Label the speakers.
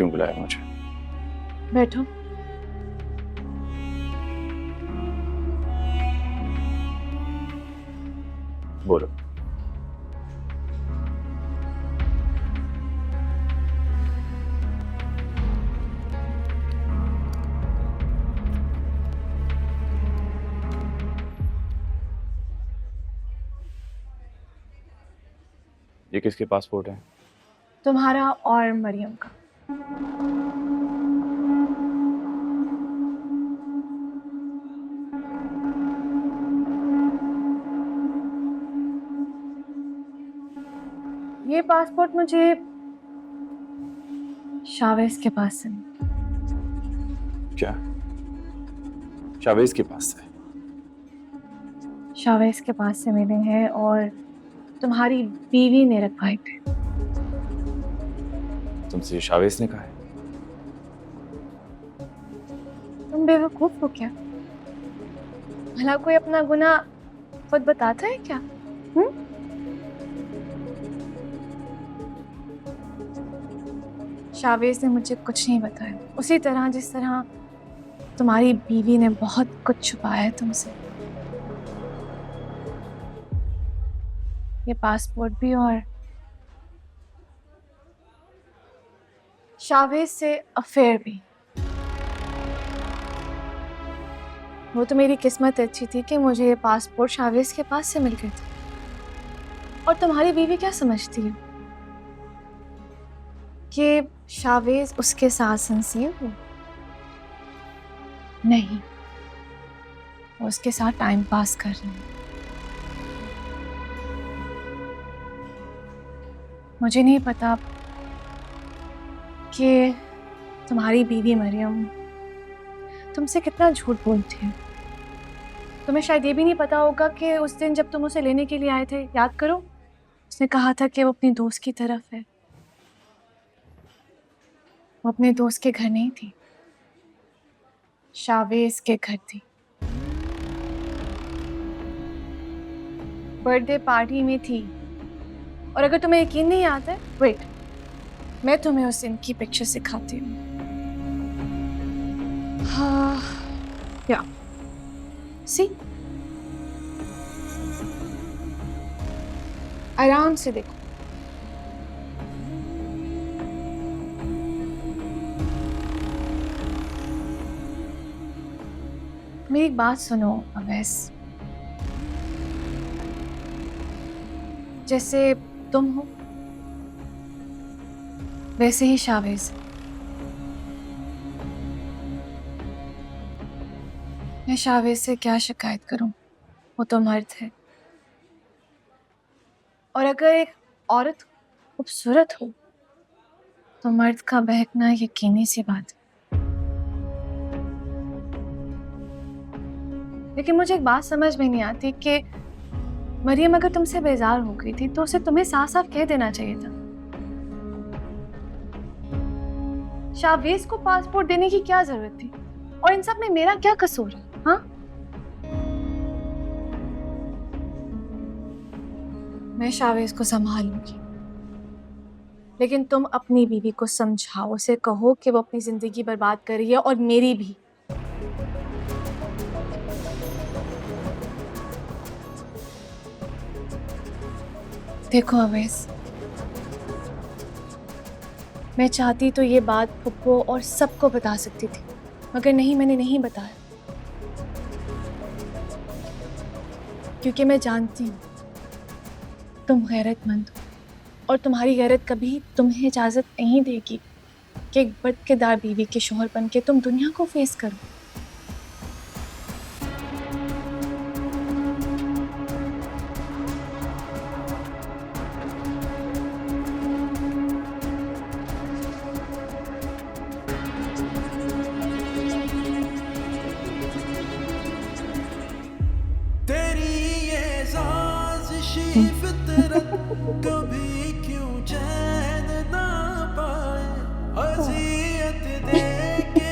Speaker 1: क्यों बुलाया मुझे?
Speaker 2: बैठो।
Speaker 1: बोलो। ये किसके पासपोर्ट है?
Speaker 2: तुम्हारा और मरियम का। ये पासपोर्ट मुझे शावेज के पास से मिला।
Speaker 1: क्या शावेज के पास से?
Speaker 2: शावेज के पास से मिले हैं और तुम्हारी बीवी ने रखवाए थे।
Speaker 1: तुमसे शावेज ने कहा है?
Speaker 2: तुम बेवकूफ हो क्या? भला कोई अपना गुनाह खुद बताता है क्या? शावेज ने मुझे कुछ नहीं बताया, उसी तरह जिस तरह तुम्हारी बीवी ने बहुत कुछ छुपाया है तुमसे। ये पासपोर्ट भी और शावेज से अफेयर भी। वो तो मेरी किस्मत अच्छी थी कि मुझे ये पासपोर्ट शावेज के पास से मिल गए थे। और तुम्हारी बीवी क्या समझती है कि शावेज उसके साथ सिंसियर हो? नहीं, वो उसके साथ टाइम पास कर रही है। मुझे नहीं पता कि तुम्हारी बीवी मरियम तुमसे कितना झूठ बोलती है। तुम्हें शायद ये भी नहीं पता होगा कि उस दिन जब तुम उसे लेने के लिए आए थे, याद करो, उसने कहा था कि वो अपनी दोस्त की तरफ है। वो अपने दोस्त के घर नहीं थी, शावेज के घर थी। बर्थडे पार्टी में थी। और अगर तुम्हें यकीन नहीं आता है, वेट, मैं तुम्हें उस दिन की पिक्चर सिखाती हूँ। हाँ, या सी, आराम से देखो। मेरी बात सुनो अवैस, जैसे तुम हो वैसे ही शावेज। मैं शावेज से क्या शिकायत करूं? वो तो मर्द है। और अगर एक औरत खूबसूरत हो तो मर्द का बहकना यकीनी सी बात है। लेकिन मुझे एक बात समझ में नहीं आती कि मरियम अगर तुमसे बेजार हो गई थी तो उसे तुम्हें साफ साफ कह देना चाहिए था। शावेज को पासपोर्ट देने की क्या जरूरत थी? और इन सब में मेरा क्या कसूर है? हाँ, मैं शावेज को संभालूंगी, लेकिन तुम अपनी बीवी को समझाओ, उसे कहो कि वो अपनी जिंदगी बर्बाद कर रही है और मेरी भी। देखो अवैस, मैं चाहती तो ये बात फुप्पो और सबको बता सकती थी, मगर नहीं, मैंने नहीं बताया, क्योंकि मैं जानती हूँ तुम गैरतमंद हो और तुम्हारी गैरत कभी तुम्हें इजाजत नहीं देगी कि एक बदकिरदार बीवी के शोहर बन के तुम दुनिया को फेस करो।
Speaker 3: फितरत कभी क्यों चैन ना पाए, अज़ियत दे के